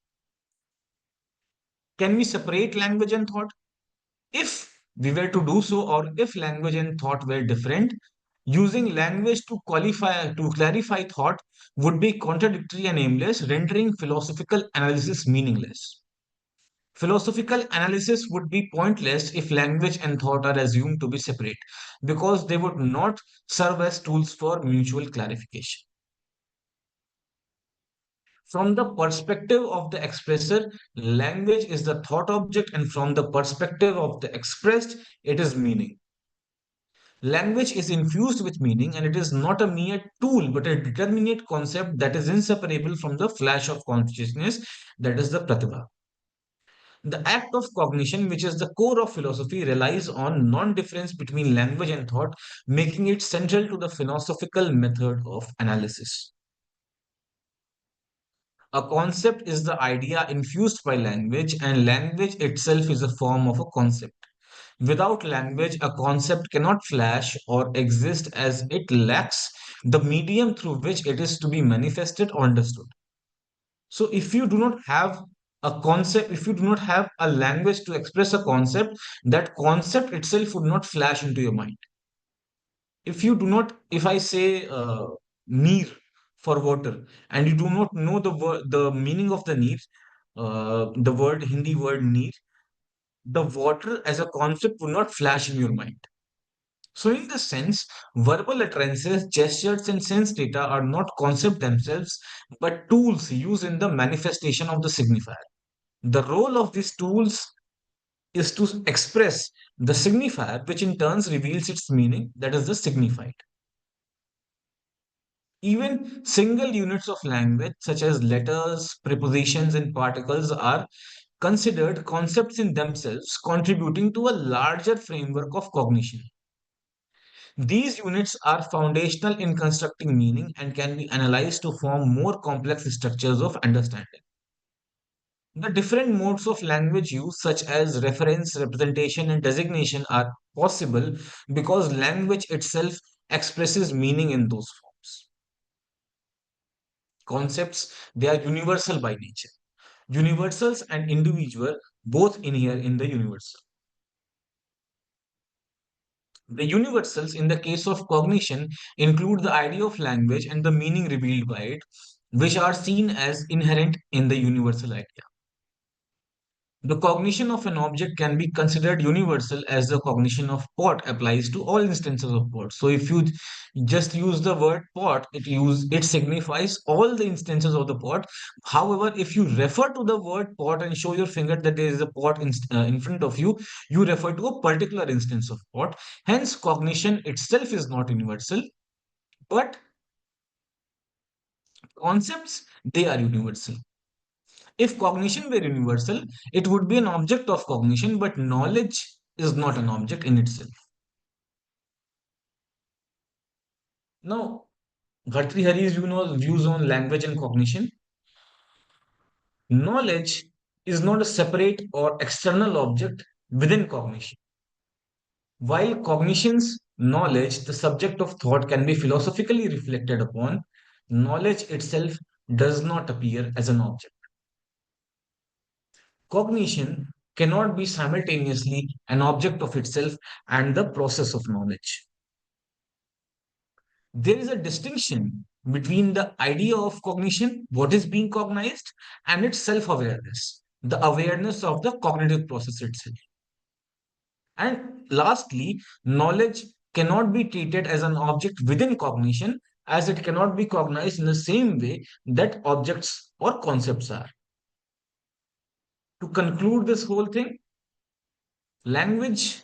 Can we separate language and thought? If we were to do so, or if language and thought were different, using language to clarify thought would be contradictory and aimless, rendering philosophical analysis meaningless. Philosophical analysis would be pointless if language and thought are assumed to be separate, because they would not serve as tools for mutual clarification. From the perspective of the expressor, language is the thought object, and from the perspective of the expressed, it is meaning. Language is infused with meaning, and it is not a mere tool but a determinate concept that is inseparable from the flash of consciousness, that is the pratibha. The act of cognition, which is the core of philosophy, relies on non difference between language and thought, making it central to the philosophical method of analysis. A concept is the idea infused by language, and language itself is a form of a concept. Without language, a concept cannot flash or exist, as it lacks the medium through which it is to be manifested or understood. So, if you do not have a concept, if you do not have a language to express a concept, that concept itself would not flash into your mind. If you do not, if I say neer for water, and you do not know the meaning of the neer, the word Hindi word neer, the water as a concept would not flash in your mind. So, in this sense, verbal utterances, gestures, and sense data are not concepts themselves, but tools used in the manifestation of the signifier. The role of these tools is to express the signifier, which in turn reveals its meaning, that is the signified. Even single units of language, such as letters, prepositions, and particles, are considered concepts in themselves, contributing to a larger framework of cognition. These units are foundational in constructing meaning and can be analyzed to form more complex structures of understanding. The different modes of language use, such as reference, representation, and designation, are possible because language itself expresses meaning in those forms. Concepts, they are universal by nature. Universals and individual both inhere in the universal. The universals, in the case of cognition, include the idea of language and the meaning revealed by it, which are seen as inherent in the universal idea. The cognition of an object can be considered universal as the cognition of pot applies to all instances of pot. So if you just use the word pot, it signifies all the instances of the pot. However, if you refer to the word pot and show your finger that there is a pot in front of you, you refer to a particular instance of pot. Hence, cognition itself is not universal, but concepts, they are universal. If cognition were universal, it would be an object of cognition, but knowledge is not an object in itself. Now, Bhartrihari's views on language and cognition. Knowledge is not a separate or external object within cognition. While cognition's knowledge, the subject of thought, can be philosophically reflected upon, knowledge itself does not appear as an object. Cognition cannot be simultaneously an object of itself and the process of knowledge. There is a distinction between the idea of cognition, what is being cognized, and its self awareness, the awareness of the cognitive process itself. And lastly, knowledge cannot be treated as an object within cognition, as it cannot be cognized in the same way that objects or concepts are. To conclude this whole thing, language,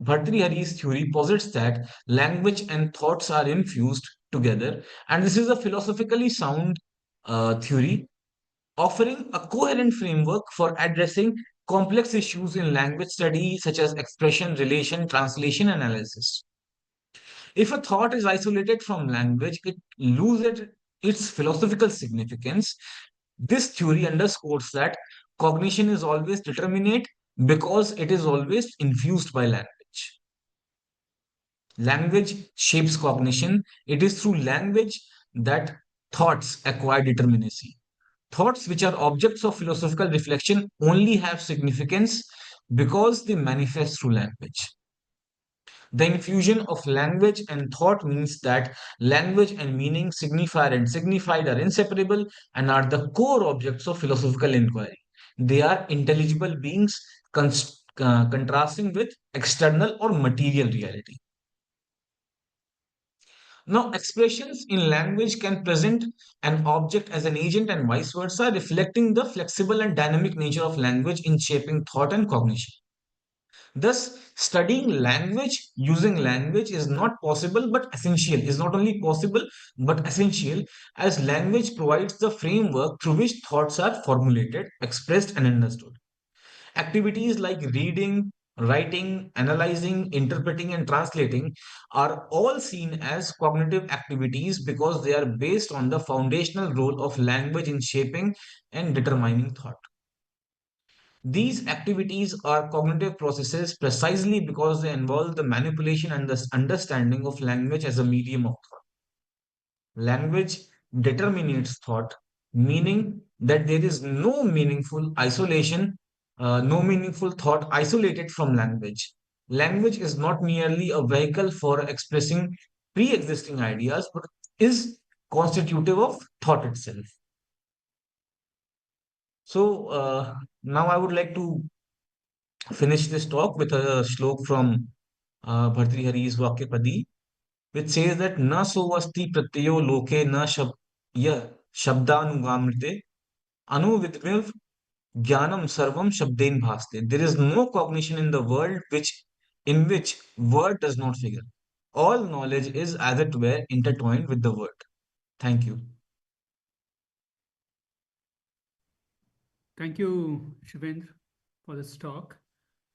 Bhartrihari's theory posits that language and thoughts are infused together, and this is a philosophically sound theory, offering a coherent framework for addressing complex issues in language study, such as expression, relation, translation, and analysis. If a thought is isolated from language, it loses its philosophical significance. This theory underscores that cognition is always determinate because it is always infused by language. Language shapes cognition. It is through language that thoughts acquire determinacy. Thoughts, which are objects of philosophical reflection, only have significance because they manifest through language. The infusion of language and thought means that language and meaning, signifier and signified, are inseparable and are the core objects of philosophical inquiry. They are intelligible beings contrasting with external or material reality. Now, expressions in language can present an object as an agent and vice versa, reflecting the flexible and dynamic nature of language in shaping thought and cognition. Thus, studying language, using language is not possible but essential, is not only possible but essential, as language provides the framework through which thoughts are formulated, expressed, and understood. Activities like reading, writing, analyzing, interpreting, and translating are all seen as cognitive activities because they are based on the foundational role of language in shaping and determining thought. These activities are cognitive processes precisely because they involve the manipulation and the understanding of language as a medium of thought. Language determinates thought, meaning that there is no meaningful thought isolated from language. Language is not merely a vehicle for expressing pre existing ideas, but is constitutive of thought itself. So, now I would like to finish this talk with a shlok from Bhartrihari's Vakyapadi, which says that na sovasti pratyo loke na ya shabdanugamrite anuvidmiv jnanam sarvam shabden bhaste. There is no cognition in the world in which word does not figure. All knowledge is, as it were, intertwined with the word. Thank you. Thank you, Shivendra, for this talk.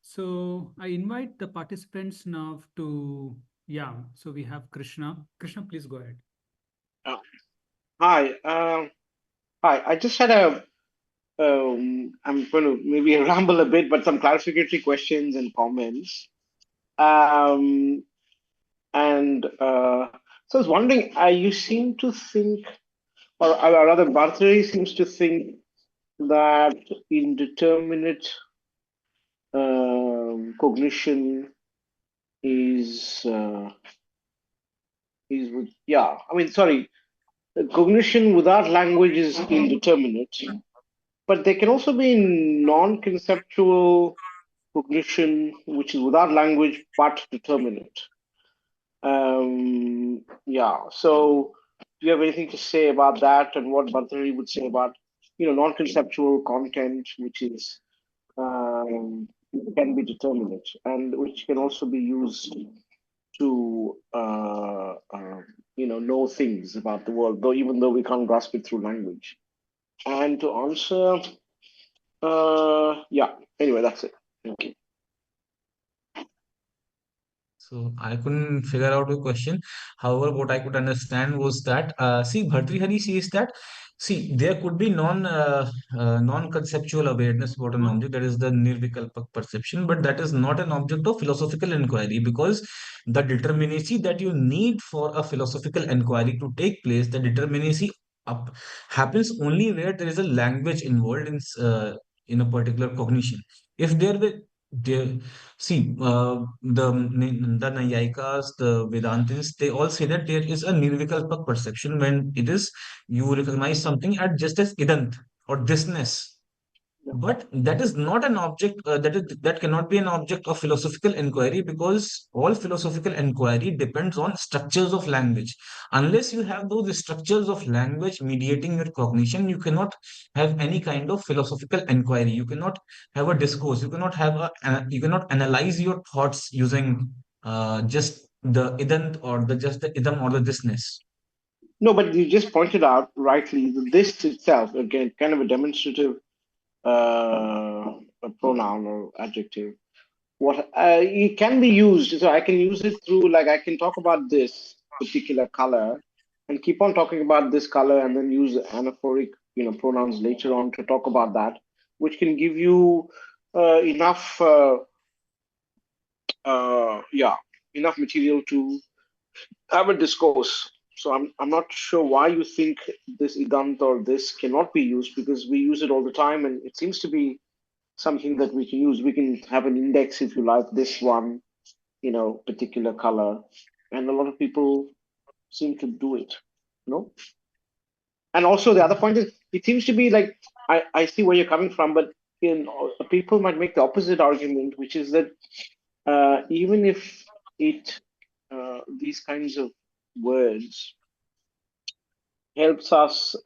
So I invite the participants now to, yeah, so we have Krishna. Krishna, please go ahead. Uh, Hi. Hi. I just had a. I'm going to maybe ramble a bit, but some clarificatory questions and comments. Um, and so I was wondering, you seem to think, or rather, Barthelemy seems to think that indeterminate cognition is yeah. I mean, sorry, cognition without language is indeterminate. But there can also be non-conceptual cognition, which is without language but determinate. Yeah. So, do you have anything to say about that, and what Bhattacharya would say about, non-conceptual content, which is can be determinate and which can also be used to know things about the world, though even though we can't grasp it through language. And to answer. Yeah. Anyway, that's it. Thank you. So I couldn't figure out your question. However, what I could understand was that, see, Bhartrihari says that, see, there could be non-conceptual awareness about an object, that is the nirvikalpak perception, but that is not an object of philosophical inquiry, because the determinacy that you need for a philosophical inquiry to take place, the determinacy up, happens only where there is a language involved in a particular cognition. If there See, the Nayayikas, the Vedantists, they all say that there is a nirvikalpak perception when it is you recognize something at just as idant or thisness. Yeah. But that is not an object, that cannot be an object of philosophical inquiry, because all philosophical inquiry depends on structures of language. Unless you have those structures of language mediating your cognition, you cannot have any kind of philosophical inquiry. You cannot have a discourse. You cannot analyze your thoughts using just the idant or the just the idam or the thisness. No, but you just pointed out rightly that this itself, again, kind of a demonstrative a pronoun or adjective. What it can be used, so I can use it through, like, I can talk about this particular color and keep on talking about this color, and then use anaphoric, pronouns later on to talk about that, which can give you enough, yeah, enough material to have a discourse. So I'm not sure why you think this idant or this cannot be used, because we use it all the time, and it seems to be something that we can use. We can have an index if you like this one, particular color, and a lot of people seem to do it. You know, and also the other point is, it seems to be like, I see where you're coming from, but people might make the opposite argument, which is that even if it these kinds of words helps us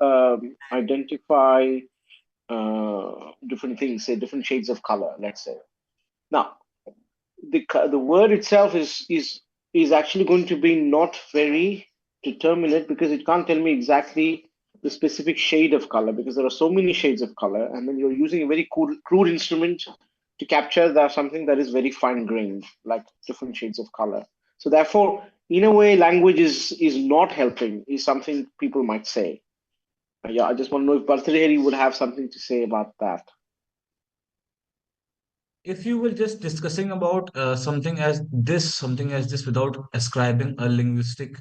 identify different things, say different shades of color, let's say. Now, the word itself is actually going to be not very determinate, because it can't tell me exactly the specific shade of color, because there are so many shades of color, and then you're using a very crude instrument to capture something that is very fine grained, like different shades of color. So therefore, in a way, language is not helping, is something people might say. Yeah, I just want to know if Bhartrihari would have something to say about that. If you were just discussing about something as this without ascribing a linguistic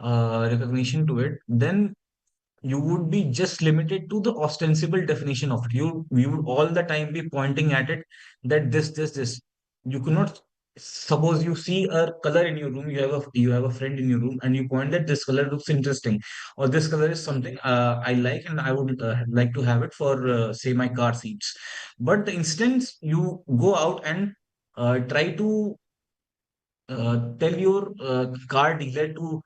recognition to it, then you would be just limited to the ostensible definition of it. You would all the time be pointing at it, that this. You could not, suppose you see a color in your room, you have a friend in your room, and you point that this color looks interesting, or this color is something I like, and I would like to have it for say my car seats. But the instance you go out and try to tell your car dealer to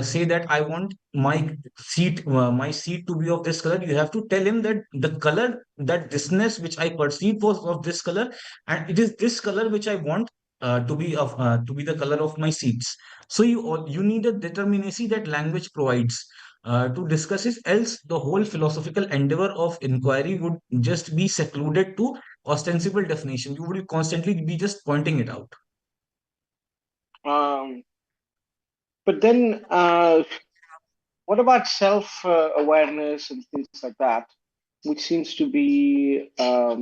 say that I want my seat to be of this color, you have to tell him that the color, that thisness which I perceive was of this color, and it is this color which I want to be the color of my seats. So you need a determinacy that language provides to discuss it, else the whole philosophical endeavor of inquiry would just be secluded to ostensible definition. You would constantly be just pointing it out. Um, but then, what about self awareness and things like that, which seems to be, at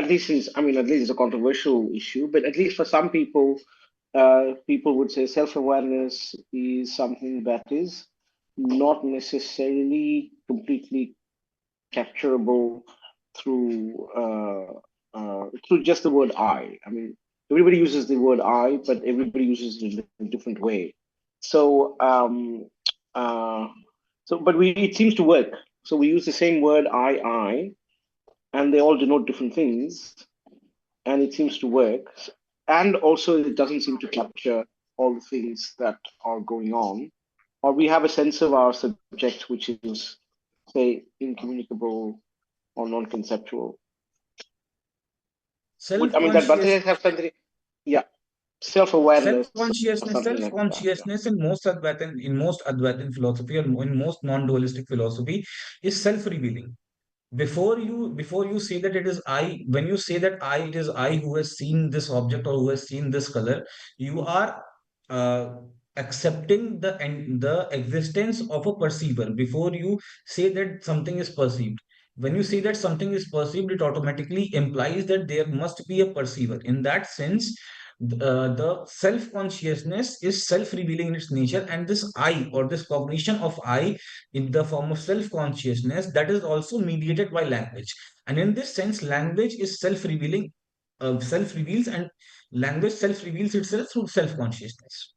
least at least it's a controversial issue, but at least for some people, people would say self awareness is something that is not necessarily completely capturable through just the word I. I mean, everybody uses the word I, but everybody uses it in a different way. So, uh, but it seems to work. So we use the same word I, and they all denote different things, and it seems to work. And also, it doesn't seem to capture all the things that are going on, or we have a sense of our subject which is, say, incommunicable or non-conceptual. I mean, that Self-conscious Bhartiya have something, yeah, self-awareness or self-consciousness something like that. Yeah. self-consciousness in most Advaitin philosophy, or in most non-dualistic philosophy, is self-revealing. Before you say that it is I, when you say that it is I who has seen this object or who has seen this color, you are uh, accepting the existence of a perceiver before you say that something is perceived. When you say that something is perceived, it automatically implies that there must be a perceiver. In that sense, the self-consciousness is self-revealing in its nature, and this I, or this cognition of I in the form of self-consciousness, that is also mediated by language. And in this sense, language is self-revealing, self-reveals, and language self-reveals itself through self-consciousness.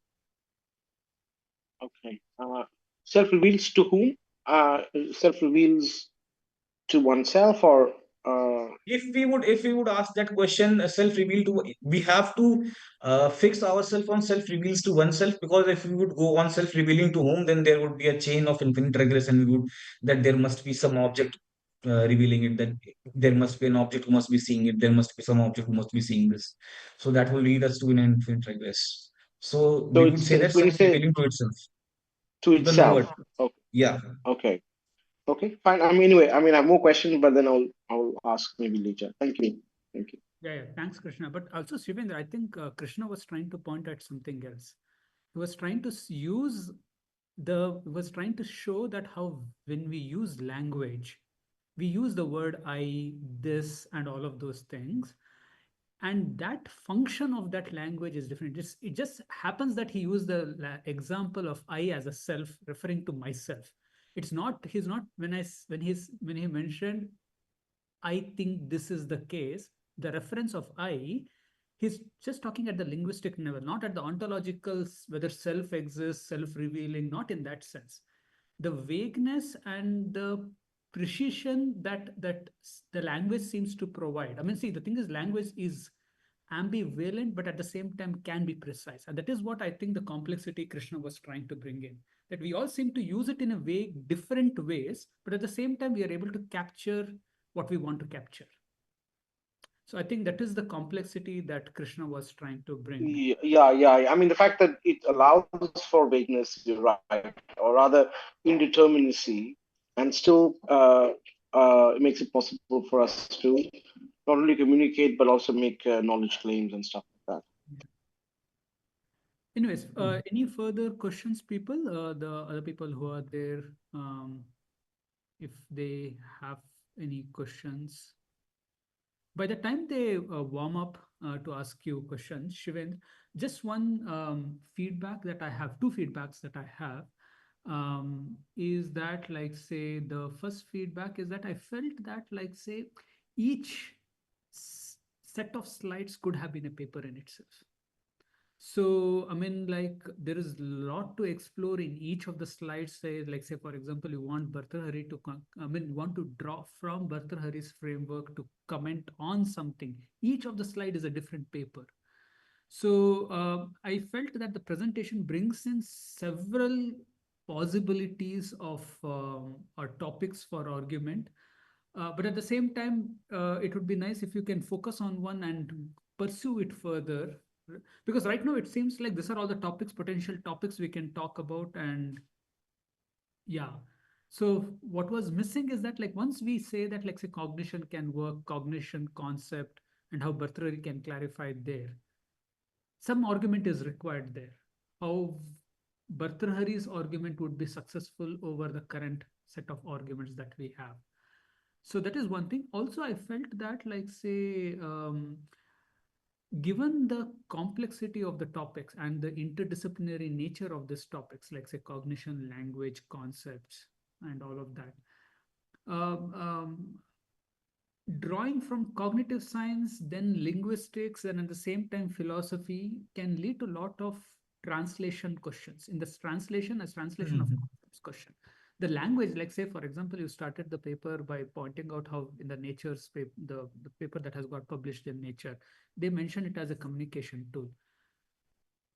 Okay. Self-reveals to whom? Self-reveals to oneself, or If we would ask that question, self-reveal to, we have to fix ourselves on self-reveals to oneself, because if we would go on self-revealing to whom, then there would be a chain of infinite regression. We would That there must be some object revealing it, that there must be an object who must be seeing it, there must be some object who must be seeing this. So that will lead us to an infinite regress. So so we would say that it's when you say self-revealing to itself, to to the knower. itself. Okay. Yeah. Okay. Okay. Fine. I mean, anyway, I have more questions, but then I'll ask maybe later. Thank you. Thank you. Yeah, yeah. Thanks, Krishna. But also, Shivendra, I think Krishna was trying to point at something else. He was trying to use he was trying to show that how when we use language, we use the word I, this, and all of those things. And that function of that language is different. It just happens that he used the example of I as a self, referring to myself. It's not, he's not, when he mentioned, I think this is the case, the reference of I, he's just talking at the linguistic level, not at the ontological, whether self exists, self revealing, not in that sense. The vagueness and the precision that the language seems to provide. I mean, see, the thing is, language is ambivalent, but at the same time can be precise. And that is what I think the complexity Krishna was trying to bring in. That we all seem to use it in a way, different ways, but at the same time, we are able to capture what we want to capture. So I think that is the complexity that Krishna was trying to bring. Yeah. I mean, the fact that it allows for vagueness, you're right, or rather indeterminacy, and still it makes it possible for us to not only communicate but also make knowledge claims and stuff like that. Anyways, any further questions, people? The other people who are there, if they have any questions. By the time they warm up to ask you questions, Shivendra, just one feedback that I have, two feedbacks that I have, is that, like, say, the first feedback is that I felt that, like, say, each set of slides could have been a paper in itself. So, I mean, like, there is a lot to explore in each of the slides. Say, like, say, for example, you want Bhartrhari to, want to draw from Bhartrhari's framework to comment on something. Each of the slide is a different paper. So, I felt that the presentation brings in several possibilities of or topics for argument. But at the same time, it would be nice if you can focus on one and pursue it further, because right now it seems like these are all the topics, potential topics we can talk about. And yeah, so what was missing is that, like, once we say that, like, say, cognition can work, cognition concept, and how Bhartrhari can clarify it there, some argument is required there. How Bhartrhari's argument would be successful over the current set of arguments that we have. So that is one thing. Also, I felt that, like, say, given the complexity of the topics and the interdisciplinary nature of these topics, like, say, cognition, language, concepts, and all of that, um, um, drawing from cognitive science, then linguistics, and at the same time philosophy can lead to a lot of translation questions. In this translation, as translation of Mhm. concepts question. The language, like, say, for example, you started the paper by pointing out how in the Nature's paper, the paper that has got published in Nature, they mention it as a communication tool.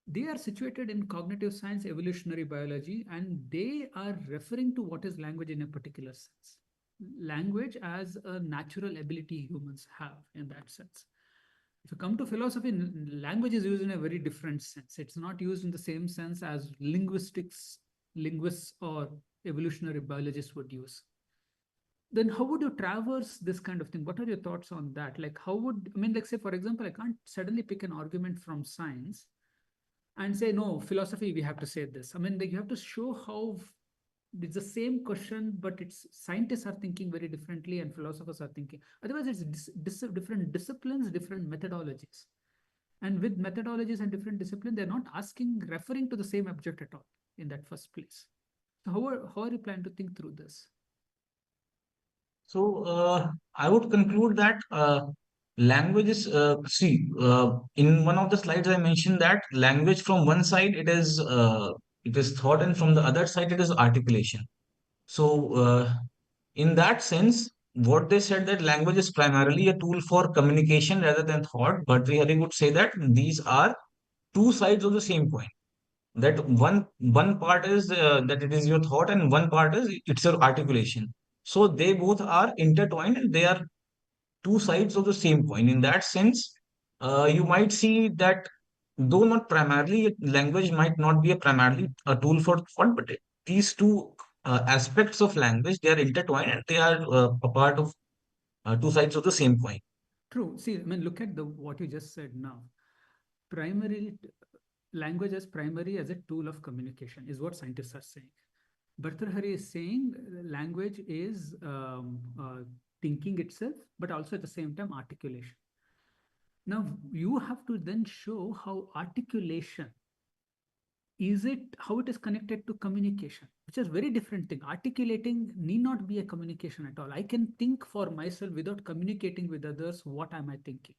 They are situated in cognitive science, evolutionary biology, and they are referring to what is language in a particular sense. Language as a natural ability humans have in that sense. If you come to philosophy, language is used in a very different sense. It's not used in the same sense as linguists or evolutionary biologists would use. Then how would you traverse this kind of thing? What are your thoughts on that? Like, how would, I mean, like, say, for example, I can't suddenly pick an argument from science and say, no, philosophy, we have to say this. I mean, like, you have to show how it's the same question, but it's scientists are thinking very differently and philosophers are thinking. Otherwise, it's different disciplines, different methodologies. And with methodologies and different disciplines, they're not referring to the same object at all in that first place. So how are you planning to think through this? So I would conclude that language is in one of the slides I mentioned that language from one side it is thought, and from the other side it is articulation. So in that sense, what they said that language is primarily a tool for communication rather than thought, but Hari would say that these are two sides of the same coin. That one part is that it is your thought, and one part is it's your articulation. So they both are intertwined, and they are two sides of the same coin. In that sense, you might see that though not primarily, language might not be a primarily a tool for thought, but these two aspects of language, they are intertwined, and they are a part of two sides of the same coin. True. See, I mean, look at the what you just said now. Primarily, language as primary as a tool of communication is what scientists are saying. Bhartrhari is saying language is thinking itself, but also at the same time articulation. Now you have to then show how articulation is it how it is connected to communication, which is very different thing. Articulating need not be a communication at all. I can think for myself without communicating with others what am I thinking.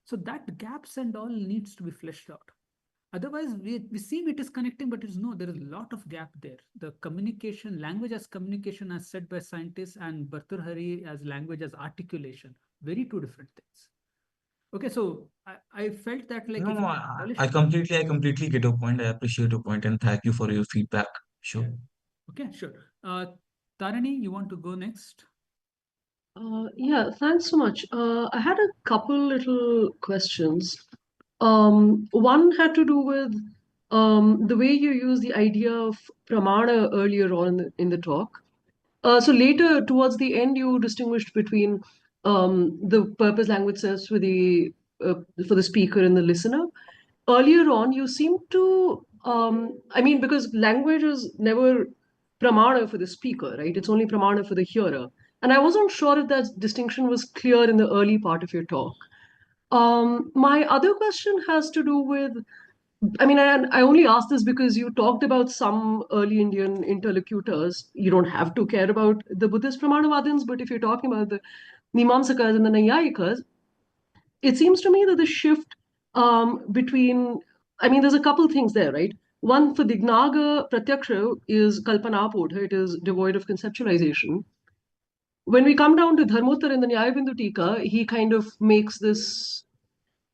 So that gaps and all needs to be fleshed out. Otherwise, we seem it is connecting, but it's no, there is a lot of gap there. The communication, language as communication, as said by scientists, and Bhartrhari as language as articulation, very two different things. Okay, so I felt that like No, if no, you I polish, completely get your point. I appreciate your point and thank you for your feedback. Sure. yeah. Okay, sure. Tarani, you want to go next? Yeah, thanks so much. I had a couple little questions. One had to do with the way you use the idea of pramana earlier on in the talk. So later, towards the end, you distinguished between the purpose language serves for the speaker and the listener. Earlier on, you seem to, I mean, because language is never pramana for the speaker, right? It's only pramana for the hearer. And I wasn't sure if that distinction was clear in the early part of your talk. My other question has to do with, I mean, I only asked this because you talked about some early Indian interlocutors. You don't have to care about the Buddhist Pramanavadins, but if you're talking about the Mimamsakas and the Naiyayikas, it seems to me that the shift between, I mean, there's a couple things there, right? One, for Dignaga, Pratyaksha is Kalpanapodha, it is devoid of conceptualization. When we come down to Dharmottara in the Nyayabindu Tika, he kind of makes this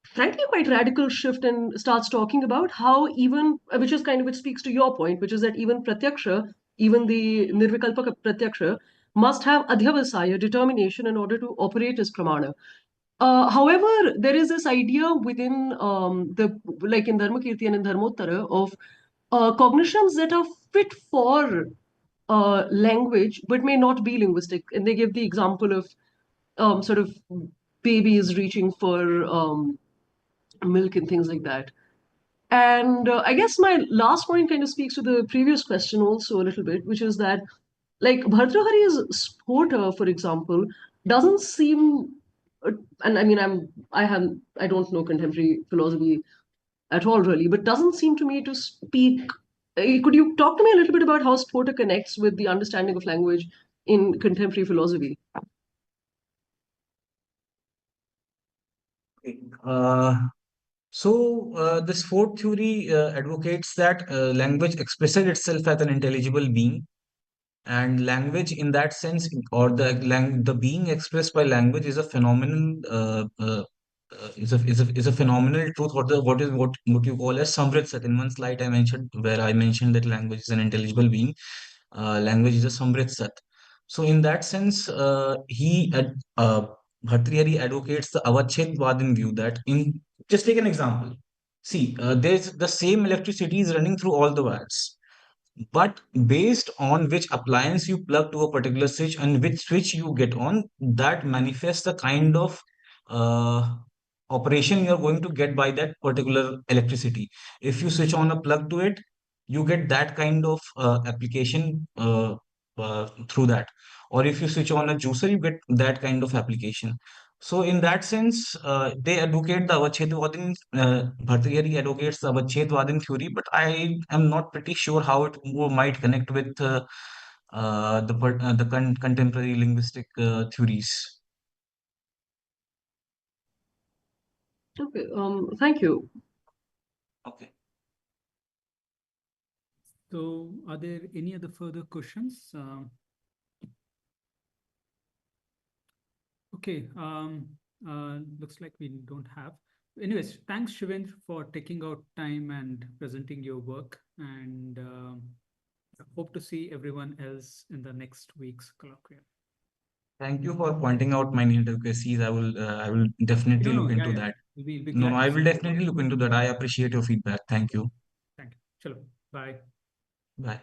frankly quite radical shift and starts talking about how even, which is kind of, which speaks to your point, which is that even Pratyaksha, even the Nirvikalpaka Pratyaksha, must have adhyavasaya, determination, in order to operate as pramana. However, there is this idea within like in Dharmakirti and in Dharmottara, of cognitions that are fit for language but may not be linguistic. And they give the example of sort of babies reaching for milk and things like that. And I guess my last point kind of speaks to the previous question also a little bit, which is that, like, Bhartrhari's Spota, for example, doesn't seem, and I mean, I don't know contemporary philosophy at all really, but doesn't seem to me to speak. Could you talk to me a little bit about how Spota connects with the understanding of language in contemporary philosophy? Okay. This fourth theory advocates that language expresses itself as an intelligible being, and language, in that sense, or the being expressed by language is a phenomenal is a phenomenal truth. What you call as samrit sat. In one slide, I mentioned that language is an intelligible being. Language is a samrit sat. So in that sense, Bhartrihari advocates the avachedvadin view that in just take an example. See, there's the same electricity is running through all the wires, but based on which appliance you plug to a particular switch and which switch you get on, that manifests the kind of uh, operation you're going to get by that particular electricity. If you switch on a plug to it, you get that kind of application through that. Or if you switch on a juicer, you get that kind of application. So in that sense, they advocate the Avachedvadin, Bhartrihari advocates the Avachedvadin theory, but I am not pretty sure how it might connect with contemporary linguistic theories. Okay, thank you. Okay. So, are there any other further questions? Okay, looks like we don't have. Anyways, thanks, Shivendra, for taking out time and presenting your work. And hope to see everyone else in the next week's colloquium. Thank you for pointing out my inadequacies. I will definitely No, look yeah, into yeah. that. We'll be No, no, glad to I see will your work. definitely look into that. I appreciate your feedback. Thank you. Thank you. Chalo, bye. Bye.